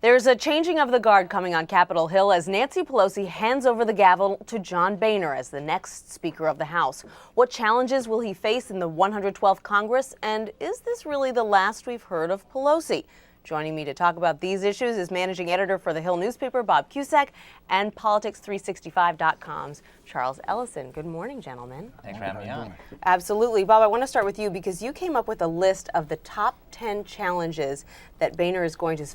There's a changing of the guard coming on Capitol Hill as Nancy Pelosi hands over the gavel to John Boehner as the next Speaker of the House. What challenges will he face in the 112th Congress, and is this really the last we've heard of Pelosi? Joining me to talk about these issues is managing editor for the Hill newspaper, Bob Cusack, and Politics365.com's Charles Ellison. Good morning, gentlemen. Thanks for having me on. Absolutely. Bob, I want to start with you because you came up with a list of the top 10 challenges that Boehner is going to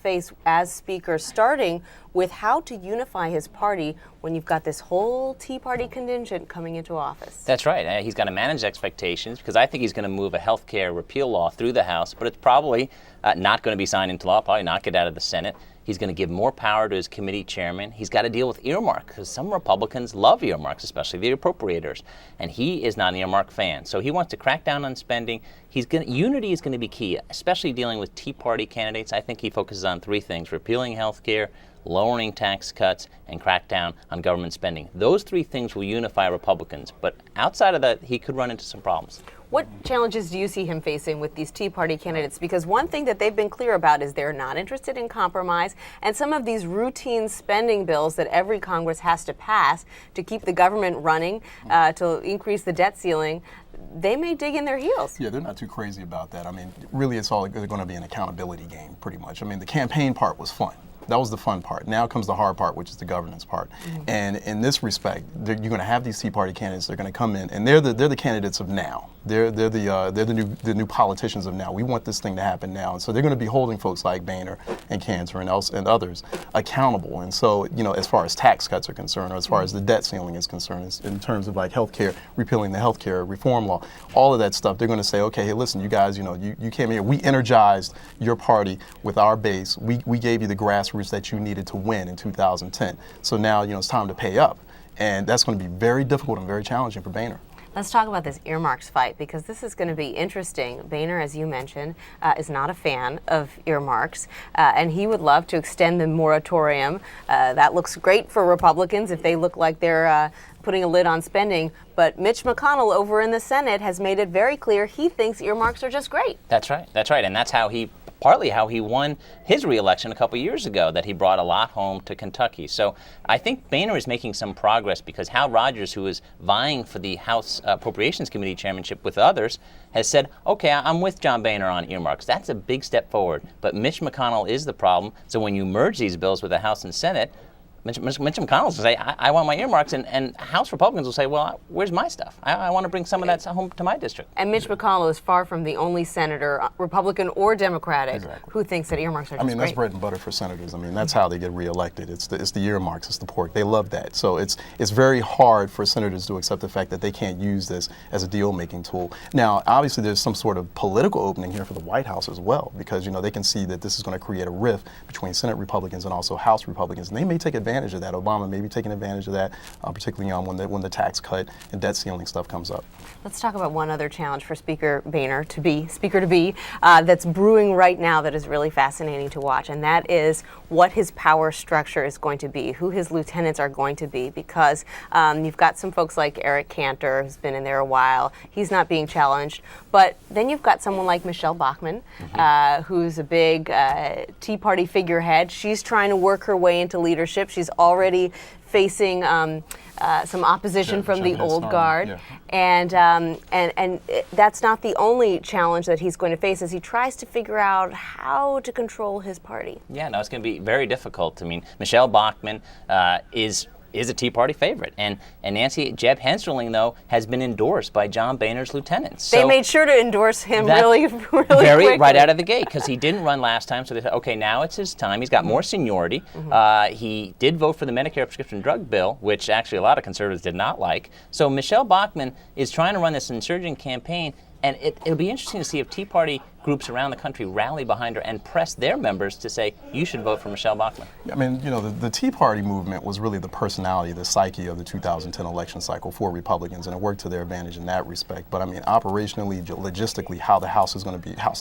face as Speaker, starting with how to unify his party when you've got this whole Tea Party contingent coming into office. That's right. He's got to manage expectations because I think he's going to move a health care repeal law through the House, but it's probably not going to be signed into law, probably not get out of the Senate. He's going to give more power to his committee chairman. He's got to deal with earmark because some Republicans love earmarks, especially the appropriators, and he is not an earmark fan. So he wants to crack down on spending. Unity is going to be key, especially dealing with Tea Party candidates. I think he focuses on three things: repealing health care, lowering tax cuts, and crack down on government spending. Those three things will unify Republicans, but outside of that, he could run into some problems. What challenges do you see him facing with these Tea Party candidates? Because one thing that they've been clear about is they're not interested in compromise, and some of these routine spending bills that every Congress has to pass to keep the government running, to increase the debt ceiling, they may dig in their heels. Yeah, they're not too crazy about that. I mean, really, it's all going to be an accountability game, pretty much. I mean, the campaign part was fun. That was the fun part. Now comes the hard part, which is the governance part. Mm-hmm. And in this respect, you're going to have these Tea Party candidates. They're going to come in, and they're the candidates of now. They're the new politicians of now. We want this thing to happen now, and so they're going to be holding folks like Boehner and Cantor and others accountable. And so, as far as tax cuts are concerned, or as far as the debt ceiling is concerned, in terms of like healthcare, repealing the healthcare reform law, all of that stuff, they're going to say, okay, hey, listen, you guys, you came here. We energized your party with our base. We gave you the grassroots that you needed to win in 2010. So now, it's time to pay up. And that's going to be very difficult and very challenging for Boehner. Let's talk about this earmarks fight, because this is going to be interesting. Boehner, as you mentioned, is not a fan of earmarks, and he would love to extend the moratorium. That looks great for Republicans if they look like they're putting a lid on spending. But Mitch McConnell over in the Senate has made it very clear he thinks earmarks are just great. That's right. And that's partly how he won his reelection a couple years ago, that he brought a lot home to Kentucky. So I think Boehner is making some progress because Hal Rogers, who is vying for the House Appropriations Committee chairmanship with others, has said, okay, I'm with John Boehner on earmarks. That's a big step forward. But Mitch McConnell is the problem. So when you merge these bills with the House and Senate, Mitch McConnell will say, I want my earmarks, and House Republicans will say, well, where's my stuff? I want to bring some of that home to my district. And Mitch McConnell is far from the only senator, Republican or Democratic, who thinks that earmarks are just great. That's bread and butter for senators. I mean, that's how they get reelected. It's the earmarks, it's the pork. They love that. So it's very hard for senators to accept the fact that they can't use this as a deal-making tool. Now, obviously, there's some sort of political opening here for the White House as well, because, they can see that this is going to create a rift between Senate Republicans and also House Republicans, and they may take advantage of that. Obama may be taking advantage of that, particularly when the tax cut and debt ceiling stuff comes up. Let's talk about one other challenge for Speaker Boehner that's brewing right now that is really fascinating to watch, and that is what his power structure is going to be, who his lieutenants are going to be, because you've got some folks like Eric Cantor, who's been in there a while. He's not being challenged. But then you've got someone like Michelle Bachmann, who's a big Tea Party figurehead. She's trying to work her way into leadership. She's already facing some opposition from the old guard, and that's not the only challenge that he's going to face as he tries to figure out how to control his party. Yeah, no, it's going to be very difficult. I mean, Michelle Bachmann is a Tea Party favorite. And Nancy Jeb Hensarling, though, has been endorsed by John Boehner's lieutenants. So they made sure to endorse him really quickly. Right out of the gate, because he didn't run last time. So they said, okay, now it's his time. He's got more seniority. He did vote for the Medicare prescription drug bill, which actually a lot of conservatives did not like. So Michelle Bachmann is trying to run this insurgent campaign. And it'll be interesting to see if Tea Party groups around the country rally behind her and press their members to say, you should vote for Michelle Bachmann. I mean, the Tea Party movement was really the personality, the psyche of the 2010 election cycle for Republicans, and it worked to their advantage in that respect. But I mean, operationally, logistically, how the House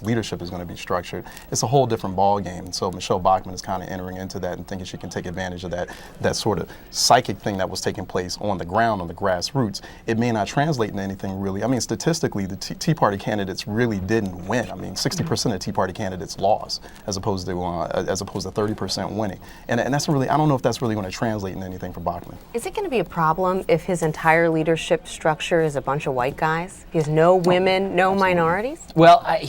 leadership is going to be structured, it's a whole different ball game. And so Michelle Bachmann is kind of entering into that and thinking she can take advantage of that sort of psychic thing that was taking place on the ground, on the grassroots. It may not translate into anything really. I mean, statistically, the Tea Party candidates really didn't win. I mean, mean, 60% of Tea Party candidates lost, as opposed to 30% winning, and that's really, I don't know if that's really going to translate into anything for Bachmann. Is it going to be a problem if his entire leadership structure is a bunch of white guys? He has no women, no minorities? Well, I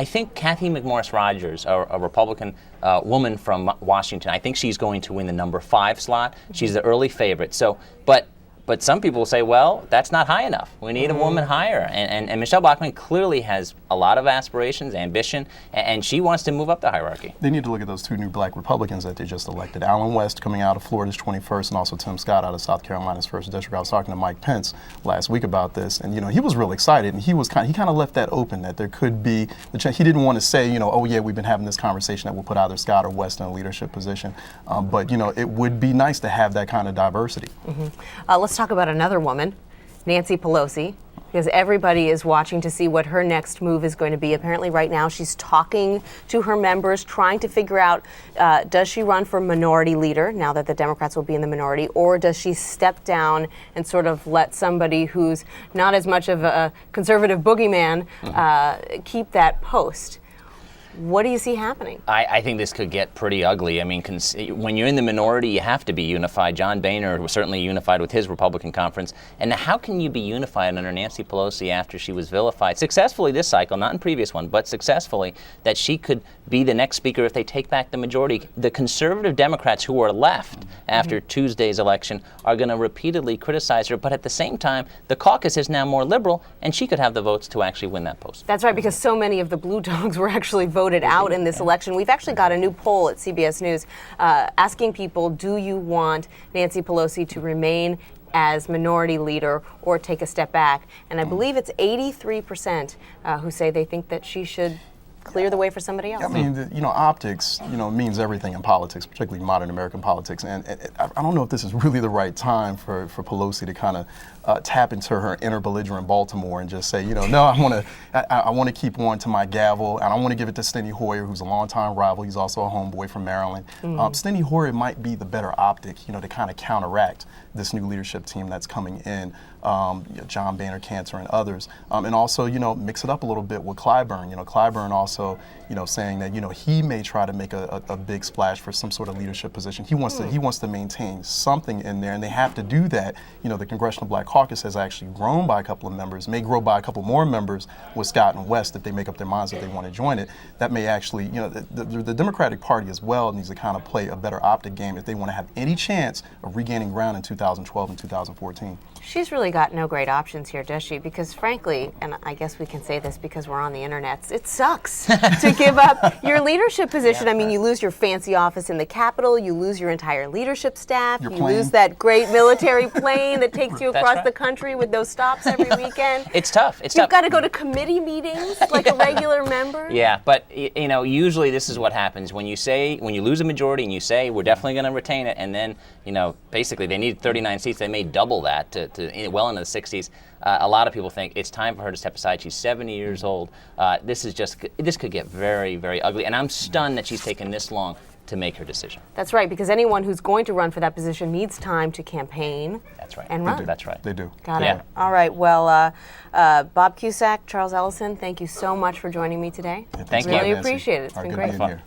think Kathy McMorris Rogers, a Republican woman from Washington, I think she's going to win the number 5 slot. She's the early favorite. So, but some people will say, well, that's not high enough. We need a woman higher. And Michelle Bachmann clearly has a lot of aspirations, ambition, and she wants to move up the hierarchy. They need to look at those 2 new black Republicans that they just elected. Alan West coming out of Florida's 21st, and also Tim Scott out of South Carolina's 1st district. I was talking to Mike Pence last week about this, and he was real excited, and he kind of left that open, that there could be the chance. He didn't want to say, oh yeah, we've been having this conversation that we'll put either Scott or West in a leadership position, but it would be nice to have that kind of diversity. Let's talk about another woman, Nancy Pelosi, because everybody is watching to see what her next move is going to be. Apparently right now she's talking to her members, trying to figure out, does she run for minority leader now that the Democrats will be in the minority, or does she step down and sort of let somebody who's not as much of a conservative boogeyman keep that post? What do you see happening? I think this could get pretty ugly. I mean, when you're in the minority, you have to be unified. John Boehner was certainly unified with his Republican conference. And how can you be unified under Nancy Pelosi after she was vilified successfully this cycle, not in previous one, but successfully, that she could be the next speaker if they take back the majority? The conservative Democrats who are left after Tuesday's election are going to repeatedly criticize her. But at the same time, the caucus is now more liberal, and she could have the votes to actually win that post. That's right, because so many of the blue dogs were actually voted out in this election. We've actually got a new poll at CBS News asking people, do you want Nancy Pelosi to remain as minority leader or take a step back? And I believe it's 83% who say they think that she should clear the way for somebody else. I mean, optics, means everything in politics, particularly modern American politics. And I don't know if this is really the right time for Pelosi to kind of tap into her inner belligerent Baltimore and just say, no, I want to keep on to my gavel, and I want to give it to Steny Hoyer, who's a longtime rival. He's also a homeboy from Maryland. Steny Hoyer might be the better optic, to kind of counteract this new leadership team that's coming in. John Boehner, Cantor, and others, and also mix it up a little bit with Clyburn. Clyburn also saying that he may try to make a big splash for some sort of leadership position. He wants to maintain something in there, and they have to do that. The Congressional Black Caucus has actually grown by a couple of members, may grow by a couple more members with Scott and West if they make up their minds that they want to join it. That may actually, the Democratic Party as well needs to kind of play a better optic game if they want to have any chance of regaining ground in 2012 and 2014. She's really got no great options here, does she? Because frankly, and I guess we can say this because we're on the internet, it sucks to give up your leadership position. I mean, you lose your fancy office in the Capitol, you lose your entire leadership staff, you lose that great military plane that takes you across the country with those stops every weekend. It's tough. You've got to go to committee meetings like a regular member. Yeah, but usually this is what happens when you lose a majority and you say we're definitely going to retain it, and then basically they need 39 seats, they may double that to well into the 60s. A lot of people think it's time for her to step aside. She's 70 years old. This could get very, very ugly, and I'm stunned that she's taken this long to make her decision. That's right, because anyone who's going to run for that position needs time to campaign. That's right. And run. That's right. They do. Got it. All right. Well, Bob Cusack, Charles Ellison, thank you so much for joining me today. Thank you. Really appreciate it. It's been great fun.